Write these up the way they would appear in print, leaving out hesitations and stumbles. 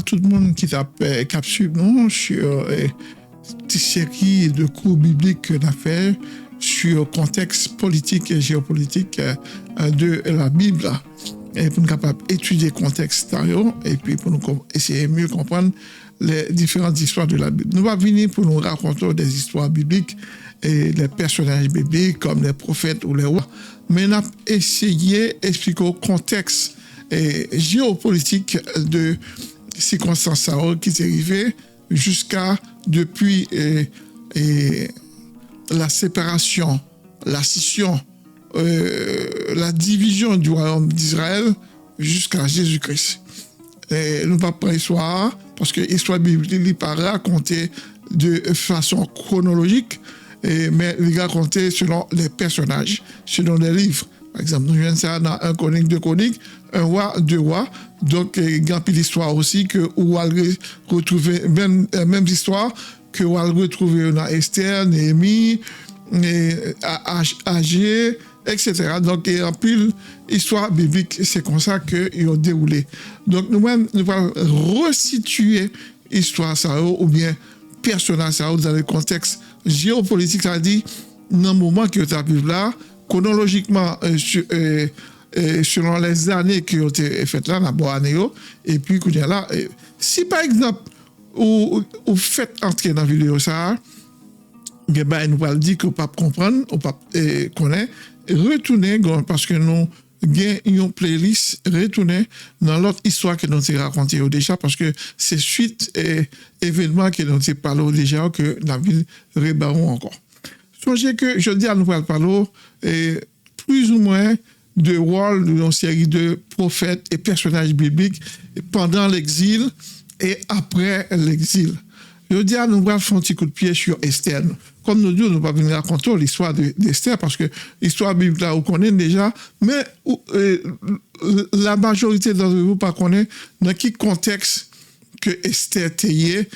à tout le monde qui t'a suivi nous sur cette série de cours bibliques que nous avons fait sur le contexte politique et géopolitique de la Bible. Et pour nous capables d'étudier le contexte et puis pour nous essayer de mieux comprendre les différentes histoires de la Bible. Nous allons venir pour nous raconter des histoires bibliques et les personnages bibliques comme les prophètes ou les rois. Mais nous allons essayer d'expliquer le contexte géopolitique de circonstances qui est arrivé jusqu'à depuis la séparation, la scission, la division du royaume d'Israël jusqu'à Jésus-Christ. Et nous ne pas prendre l'histoire parce que l'histoire biblique n'est pas racontée de façon chronologique, mais il est raconté selon les personnages, selon les livres. Par exemple, nous venons ça dans un chronique, deux chroniques, un roi, deux rois. Donc, il y a une histoire aussi que où on va retrouver même histoire que on va retrouver dans Esther, Néhémie, Agé, etc. Donc, il y a une pile histoire biblique, c'est comme ça qu'ils ont déroulé. Donc, nous-mêmes, nous allons resituer l'histoire ça ou bien personnage ça dans le contexte géopolitique, ça dit dans le moment que tu as vécu là, chronologiquement, selon les années qui ont été faites là, la bonne année, et puis, là, si par exemple, vous faites entrer dans la vidéo ça, ben, nous allons dire que vous ne pouvez pas comprendre, vous ne pouvez pas connaître, retournez, parce que nous avons une playlist, retournez dans l'autre histoire que nous avons racontée déjà, parce que c'est suite événements que nous avons parlé déjà, que la ville rébarons encore. Songez que je dis à nous parler plus ou moins de rôle d'une série de prophètes et personnages bibliques pendant l'exil et après l'exil. Je dis à nous faire un petit coup de pied sur Esther. Comme nous disons, nous ne pouvons pas venir raconter l'histoire d'Esther parce que l'histoire biblique là, on connaît déjà, mais la majorité d'entre vous ne connaissent pas dans quel contexte que Esther était.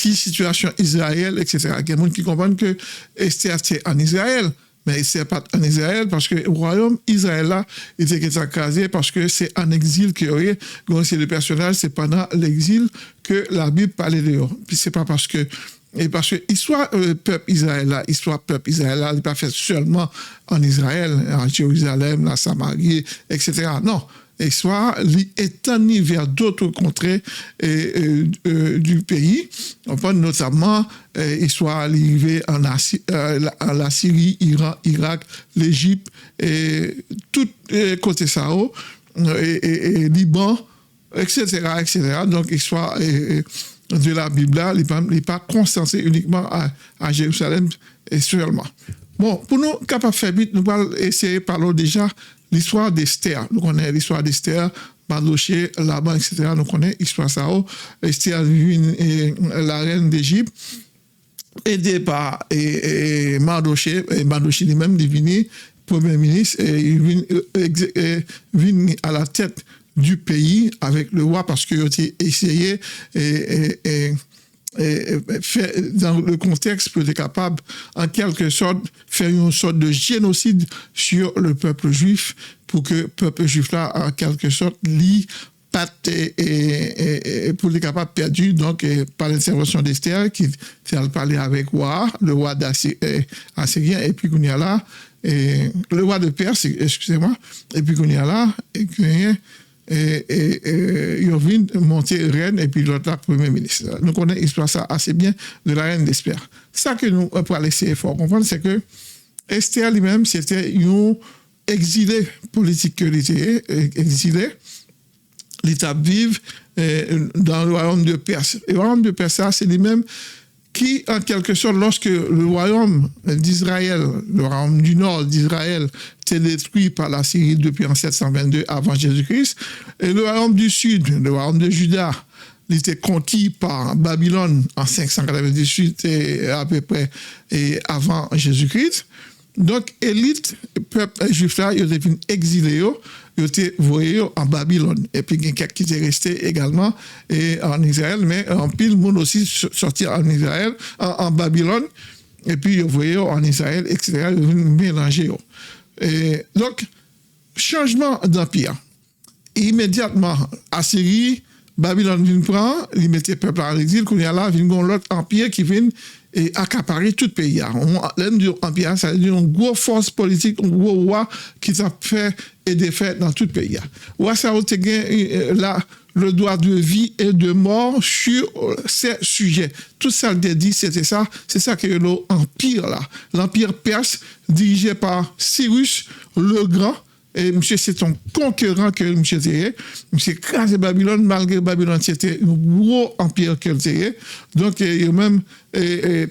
Qui situation Israël, etc. Il y a des gens qui comprennent que Esther c'est en Israël, mais Esther pas en Israël parce que le royaume Israël là était écrasé parce que c'est en exil qu'il y aurait le personnage, c'est pendant l'exil que la Bible parlait de eux. Puis c'est pas parce que l'histoire peuple Israël là, n'est pas faite seulement en Israël, en Jérusalem, la Samarie, etc. Non. Et soit étendue vers d'autres contrées du pays, notamment soit arrivé en la Syrie, Iran, Irak, l'Égypte, et tout côté ça, et Liban, etc. Donc, histoire de la Bible là, il n'est pas concentré uniquement à Jérusalem et seulement. Bon, pour nous capables de faire vite, nous allons essayer de parler déjà l'histoire d'Esther. Nous connaissons l'histoire d'Esther, Mardoché, Laban, etc. Nous connaissons l'histoire ça. Esther, la reine d'Égypte, aidée par Mardoché, Mardoché lui-même devenu premier ministre, et il vient à la tête du pays avec le roi parce qu'il a essayé faire dans le contexte pour être capable, en quelque sorte, faire une sorte de génocide sur le peuple juif pour que le peuple juif là, en quelque sorte, pour être capable perdu, donc par l'intervention d'Esther qui a parlé avec le roi assyrien, et puis qu'on y a là, le roi de Perse, excusez-moi, et puis qu'on y a là, il vient monter reine et puis l'autre premier ministre. Nous connaissons l'histoire ça assez bien de la reine d'Esther. Ça que nous pour essayer de comprendre, c'est que Esther lui-même c'était une exilée politique que était exilée, l'état vive dans le royaume de Perse. Et le royaume de Perse, c'est lui-même qui, en quelque sorte, lorsque le royaume d'Israël, le royaume du nord d'Israël, était détruit par la Syrie depuis en 722 avant Jésus-Christ, et le royaume du sud, le royaume de Juda, il était conquis par Babylone en 598 et à peu près avant Jésus-Christ. Donc, élite, peuple juif là, ils étaient exilés, ils étaient voyés en Babylone. Et puis, il y a quelqu'un qui étaient restés également en Israël, mais en pile, le monde aussi sorti en Israël, en Babylone, et puis ils voyaient en Israël, etc., ils mélangés. Donc, changement d'empire. Immédiatement, Assyrie Babylone vient prendre, il mettait peuple en exil, qu'on y a là, vient l'autre empire qui vient et accaparer tout le pays. L'un du empire, ça veut dire une grosse force politique, un gros roi qui a fait et défait dans tout le pays. Roi ça a là le droit de vie et de mort sur ces sujets. Tout ça, le dit, c'était ça. C'est ça que l'empire là. L'empire perse, dirigé par Cyrus le Grand. Et monsieur, c'est un concurrent que monsieur était. Monsieur crasé Babylone, malgré Babylone, c'était un gros empire qu'elle était. Donc, il y a même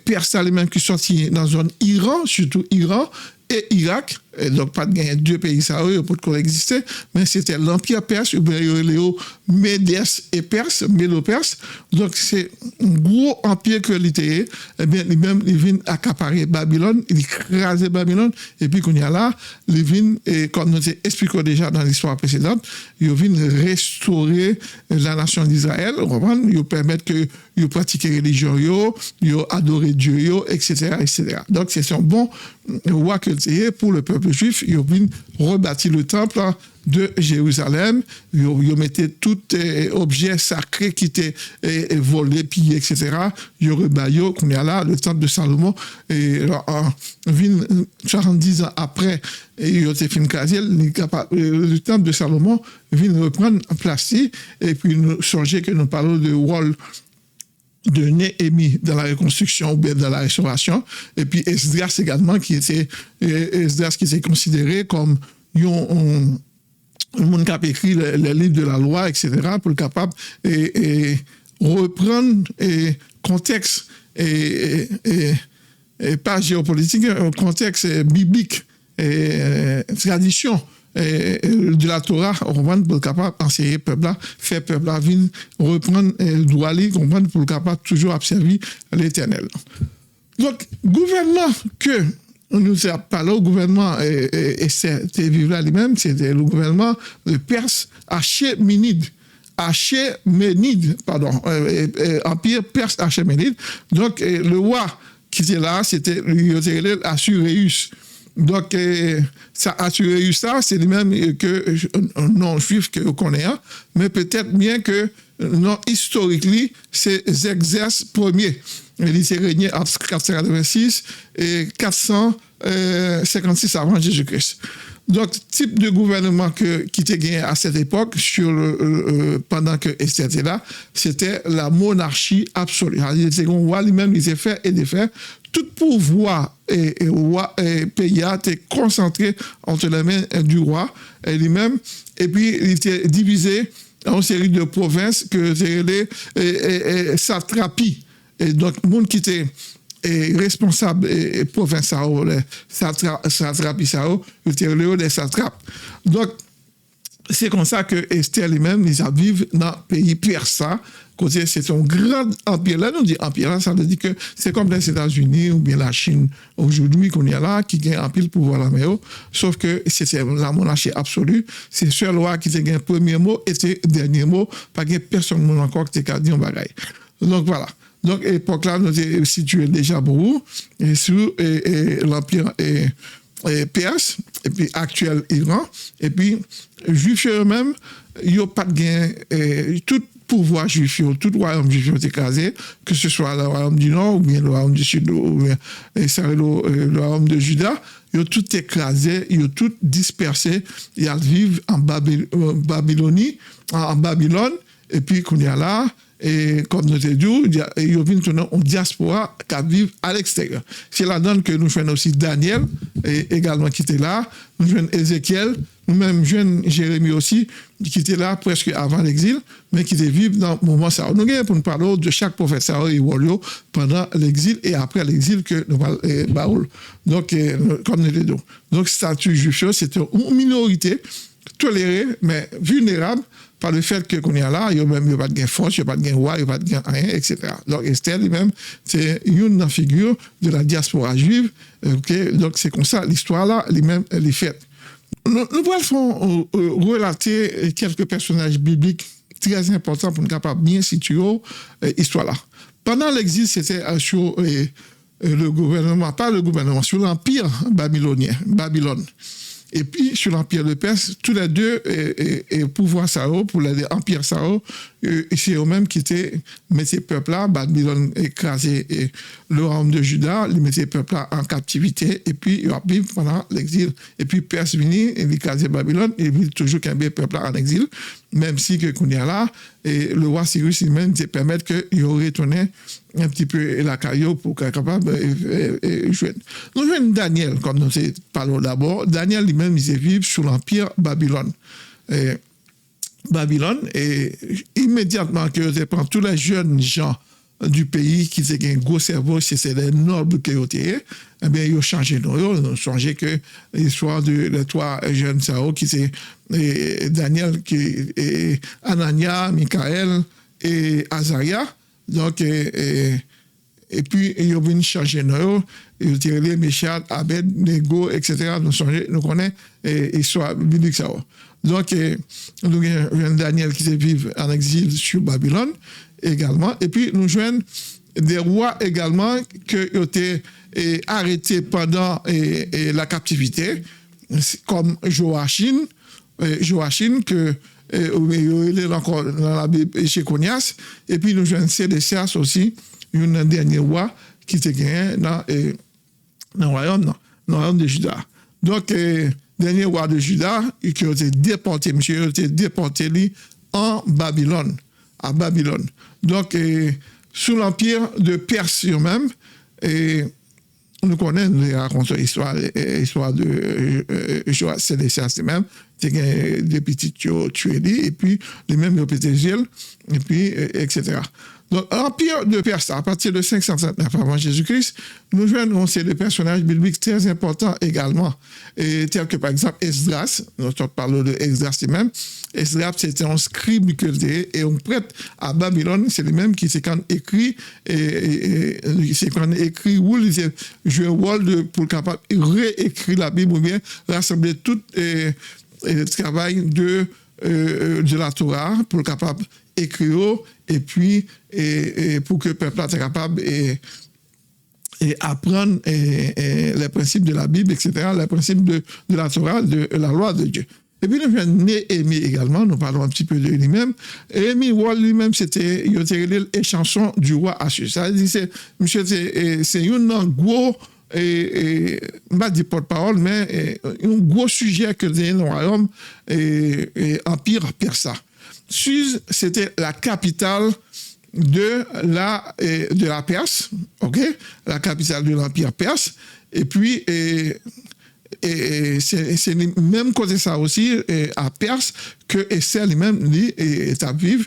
Perse, les mêmes qui sorti dans la zone Iran, surtout Iran, et Irak, et donc pas de gagner deux pays ça pour qu'on existait, mais c'était l'empire perse, ou bien Léo Médès et Perse, Médo-Perse. Donc c'est un gros empire que l'était, et bien lui-même il vient accaparer Babylone, il écraser Babylone, et puis qu'on y a là, il vient, et comme nous expliquons déjà dans l'histoire précédente, il vient restaurer la nation d'Israël, il permettre que ils pratiquent la religion, ils adorent Dieu, etc., etc. Donc c'est un bon roi que c'est pour le peuple juif. Ils ont rebâti le temple de Jérusalem. Ils mettaient tout objet sacré qui était volé, pillé, etc. Ils ont rebâti, qu'on est là, le temple de Salomon. Et 70 ans après, ils ont fait une casier. Le temple de Salomon vient reprendre place. Et puis nous songez que nous parlons de rôle de Néhémie dans la reconstruction ou bien dans la restauration, et puis Esdras également qui était considéré comme un monde qui a écrit les livres de la loi, etc., pour être capable et reprendre contexte et pas géopolitique, un contexte biblique et tradition de la Torah, comprendre pour être capable d'enseigner peuple là, faire peuple là, venir reprendre le droit aller, comprendre pour être capable toujours observer l'Éternel. Donc, gouvernement que nous a parlé au gouvernement et c'était vivre là lui-même, c'était le gouvernement de Perse Achéménide, empire Perse Achéménide. Donc, le roi qui était là, c'était Assuérus. Donc, ça assuré ça, c'est lui-même que non-juif que vous connaissez, mais peut-être bien que non historiquement, c'est Xerxès Ier. Il s'est régné entre 486 et 456 avant Jésus-Christ. Donc, type de gouvernement qui était gagné à cette époque, pendant que Esther était là, c'était la monarchie absolue. C'est un roi lui-même, il s'est fait et défait. Tout pouvoir et pays était concentré entre les mains du roi lui-même, et puis il était divisé en une série de provinces que c'est les satrapies. Et donc, le monde qui était responsable et province, les satrapies, il était les satrapes. Donc, c'est comme ça que Esther lui-même, ils vivent dans le pays persa. C'est un grand empire. Là, nous dit empire, là, ça veut dire que c'est comme les États-Unis ou bien la Chine aujourd'hui qu'on est là, qui gagne un pile pouvoir la mer. Sauf que c'est la monarchie absolue. C'est seul roi qui a gagné le premier mot et le dernier mot. Pas de personne encore qui a dit un bagaille. Donc voilà. Donc, à l'époque là, nous sommes situés déjà beaucoup sur l'empire perse, et puis actuel Iran, et puis juifs eux-mêmes, ils n'ont pas de gain, tout pouvoir juif, tout royaume juif est écrasé, que ce soit le royaume du Nord, ou bien le royaume du Sud, ou bien le royaume de Juda, ils ont tout écrasé, ils ont tout dispersé, ils vivent en Babylonie, en Babylone, et puis qu'on y a là, et comme nous avons dit, il y a une diaspora qui vit à l'extérieur. C'est la donne que nous faisons aussi Daniel, et également qui était là, nous faisons Ézéchiel, nous-mêmes jeunes Jérémie aussi, qui était là presque avant l'exil, mais qui était vivre dans le moment ça. Nous avons pour nous parler de chaque prophète ça pendant l'exil et après l'exil que nous parlons. Donc, comme nous l'avons dit. Donc, statut juif, c'était une minorité tolérée, mais vulnérable, par le fait qu'on est là, il n'y a pas de force, il n'y a pas de roi, il n'y a pas de rien, etc. Donc Esther lui-même, c'est une figure de la diaspora juive. Okay? Donc c'est comme ça, l'histoire là, lui-même, elle est faite. Nous allons relater quelques personnages bibliques très importants pour nous capables bien situer l'histoire là. Pendant l'exil, c'était sur le gouvernement, pas le gouvernement, sur l'empire babylonien, Babylone. Et puis, sur l'Empire de Perse, tous les deux pouvoirs Sao, pour l'Empire Sao, c'est eux-mêmes qui mettaient le peuple-là, Babylone écrasé le royaume de Juda, ils mettaient le peuple-là en captivité, et puis ils vivent pendant l'exil. Et puis Perse vini, il écrasé Babylone, il vit toujours qu'il y ait le peuple-là en exil, même si que qu'on y a là, et le roi Cyrus lui-même permet qu'il retourne un petit peu la caillou pour qu'il soit capable de jouer. Nous jouons Daniel, comme nous parlons d'abord. Daniel lui-même, il vit sous l'Empire Babylone. Babylone, et immédiatement que je prends tous les jeunes gens du pays qui ont un gros cerveau, c'est les nobles qui ont été, eh bien, ils ont changé de nom, ils ont changé que l'histoire de les trois jeunes Sao, qui c'est Daniel, Anania, Michael et Azaria. Donc, et puis, ils ont venu changer de nom, ils ont tiré les Méchal, Abed, Nego, etc. Nous connaissons l'histoire biblique Sao. Donc, nous avons Daniel qui se vit en exil sur Babylone également. Et puis, nous jouons des rois également qui ont été arrêtés pendant la captivité, comme Joachim, que il est encore dans la Bible chez Conias. Et puis, nous jouons Sédécias aussi, un dernier roi qui s'est gagné dans le royaume de Juda. Donc, dernier roi de Juda, qui a été déporté, monsieur, a été déporté en Babylone, à Babylone. Donc, sous l'empire de Perse même, nous connaissons, nous racontons l'histoire de Sédécias même, des petits tués, et puis les mêmes de et puis, etc. Donc, l'Empire de Perse, à partir de 539 avant Jésus-Christ, nous jouons des personnages bibliques très importants également, tels que par exemple Esdras, nous parlons de Esdras lui-même. Esdras, c'était un scribe et un prêtre à Babylone, c'est lui-même qui s'est quand écrit, où il joué le rôle pour capable réécrire la Bible ou bien rassembler tout le travail de la Torah pour capable écrire et puis pour que le peuple soit capable et apprendre les principes de la Bible, etc., les principes de la Torah, de la loi de Dieu. Et puis, nous avons Néhémie également, nous parlons un petit peu de lui-même. Néhémie, lui-même, c'était les chansons du roi Assus. Ça dit, c'est un gros, pas dit porte-parole, mais un gros sujet que le royaume empire persa. Suse, c'était la capitale de la Perse, ok, la capitale de l'empire perse. Et puis, c'est même côté ça aussi à Perse que Esther lui-même est à vivre.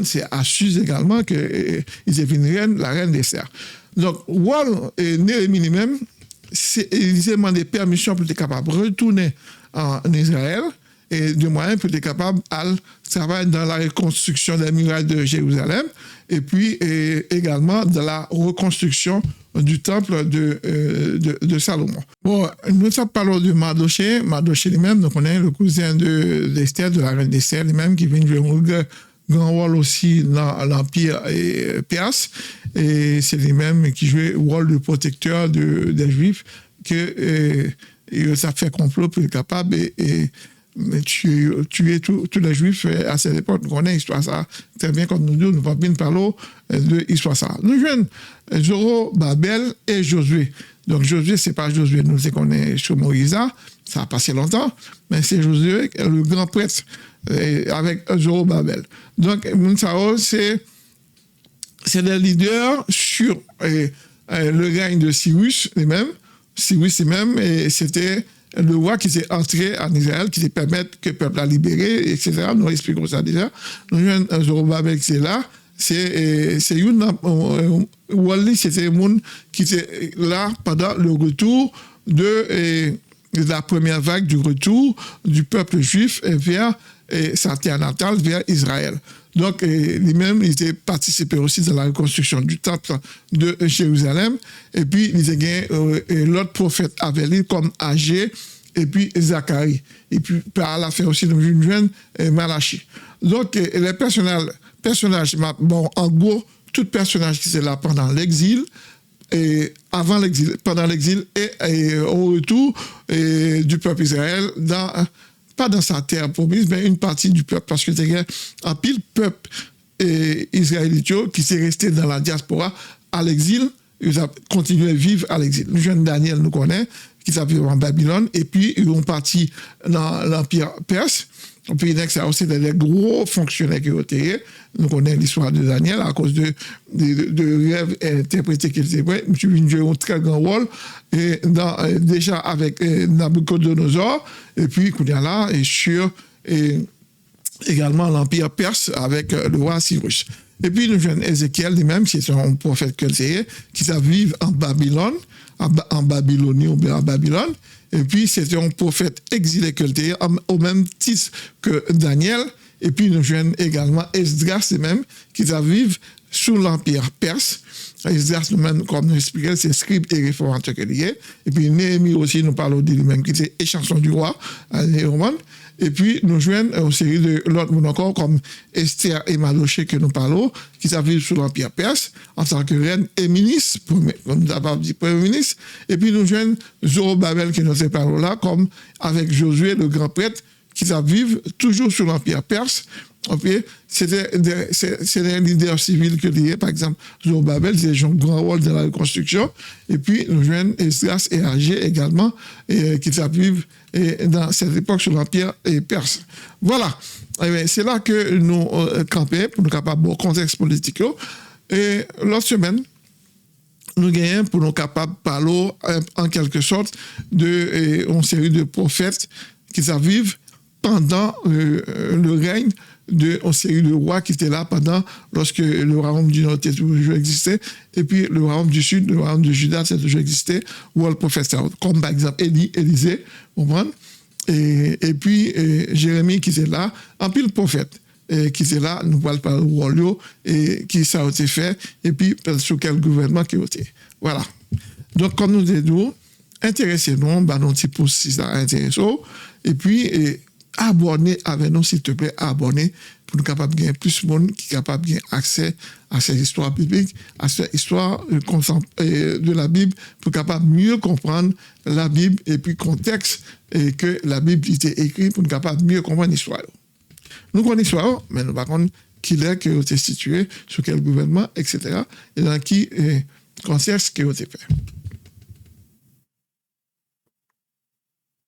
C'est à Suse également que ils deviennent la reine d'Esther. Donc, Néhémie lui-même, il a demandé permission pour être capable de retourner en Israël et de moyens pour être capable de travailler dans la reconstruction des murailles de Jérusalem et puis également dans la reconstruction du temple de Salomon. Bon, nous parlons de Mardoché. Mardoché lui-même, donc on est le cousin d'Esther, de la reine d'Esther lui-même, qui vient jouer un grand rôle aussi dans l'Empire perse. Et c'est lui-même qui jouait le rôle de protecteur des Juifs, que ça fait complot pour être capable de tuer tous les Juifs à cette époque. On connaît l'histoire ça très bien comme nous ne pouvons pas parler de l'histoire ça. Nous jouons Zorobabel et Josué. Donc Josué, c'est pas Josué, nous c'est qu'on est sur Moïse, ça a passé longtemps, mais c'est Josué, le grand prêtre, avec Zorobabel. Donc Mounsao, c'est des leaders sur le règne de Cyrus lui-même. Cyrus lui-même, et c'était le roi qui s'est entré en Israël, qui s'est permis que le peuple a libéré, etc. Nous expliquons ça déjà. Nous avons un Zorobabel qui est là. C'est Wally, c'était un monde qui était là pendant le retour de la première vague du retour du peuple juif vers sa terre natale, vers Israël. Donc, lui-même, il était participé aussi dans la reconstruction du temple de Jérusalem. Et puis, il était l'autre prophète avec lui, comme Agé, et puis Zacharie. Et puis, par la fin aussi, nous avons Malachi. Donc, les personnages, bon, en gros, tout personnage qui est là pendant l'exil, et avant l'exil, pendant l'exil et au retour du peuple Israël pas dans sa terre promise, mais une partie du peuple, parce que c'est un pile peuple israélite qui s'est resté dans la diaspora à l'exil, ils ont continué à vivre à l'exil. Le jeune Daniel nous connaît, qui s'appelle en Babylone, et puis ils ont parti dans l'Empire perse. Le pays d'Exaïe, c'était des gros fonctionnaires qui ont été. Nous connaissons l'histoire de Daniel à cause de rêves interprétés qu'il était prêt. Je suis joué un très grand rôle, et déjà avec Nabucodonosor, et puis, il y a là, et sur également l'Empire perse avec le roi Cyrus. Et puis, nous avons Ézéchiel lui-même, qui est un prophète qui vit en Babylone, en Babylonie ou bien en Babylone. Et puis, c'était un prophète exilé au même titre que Daniel. Et puis, nous avons également Esdras lui-même, qui vit sous l'Empire perse. Esdras nous-mêmes, comme nous expliquons, c'est scribe et réformateur qu'il est. Et puis, Néhémie aussi, nous parlons de lui-même, qui est échanson du roi, et puis, nous jouons une série de l'autre monde encore, comme Esther et Mardochée que nous parlons, qui vivent sous l'Empire perse, en tant que reine et ministre, comme nous avons dit, premier ministre. Et puis, nous jouons Zorobabel, que nous parlons là, comme avec Josué, le grand prêtre, qui vivent toujours sous l'Empire perse. C'est des leaders civils que liés, par exemple, Zorobabel, c'est un grand rôle dans la reconstruction. Et puis, nous jouons Esdras et Agé également, qui vivent dans cette époque sur l'Empire perse. Voilà. C'est là que nous campons pour nous capables de contexte politique. Et l'autre semaine, nous gagnons pour nous capables de parler en quelque sorte d'une série de prophètes qui vivent pendant le règne d'une série de rois qui étaient là lorsque le royaume du Nord était toujours existé, et puis le royaume du Sud, le royaume de Juda, c'est toujours existé, ou le prophète, comme par exemple Élisée, vous comprenez? Et puis Jérémie qui était là, en pile prophète, qui était là, nous parlons par le roi, et qui ça a été fait, et puis sur quel gouvernement qui a été. Voilà. Donc, comme nous disons, intéressez-nous, nos petits pouces si ça intéresse, et puis, abonnez avec nous, s'il te plaît, abonnez pour nous capables de gagner plus de monde qui est capable de gagner accès à ces histoires bibliques, à ces histoires de la Bible, pour capable mieux comprendre la Bible et puis le contexte que la Bible était écrite pour nous capable mieux comprendre l'histoire. Nous connaissons l'histoire, mais nous ne savons pas qui est qui a été situé, sur quel gouvernement, etc. et dans qui contexte qui a été fait.